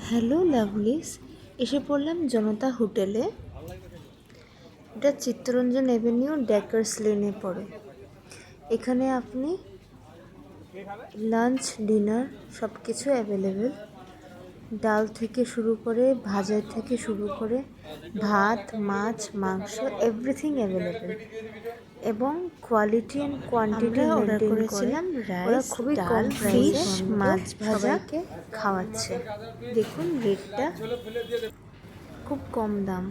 Hello লাভলিস, এসে পড়লাম জনতা হোটেলে। এটা চিত্তরঞ্জন এভিনিউ ডেকার্স লেনে পড়ে। এখানে আপনি লাঞ্চ ডিনার সব কিছু অ্যাভেলেবেল। ডাল থেকে শুরু করে ভাজা থেকে শুরু করে ভাত মাছ মাংস এভরিথিং অ্যাভেলেবেল এবং কোয়ালিটি অ্যান্ড কোয়ান্টিটি অর্ডার করেছিলাম। ওরা খুবই কম ফিশ মাছ ভাজাকে খাওয়াচ্ছে। দেখুন রেটটা খুব কম দাম।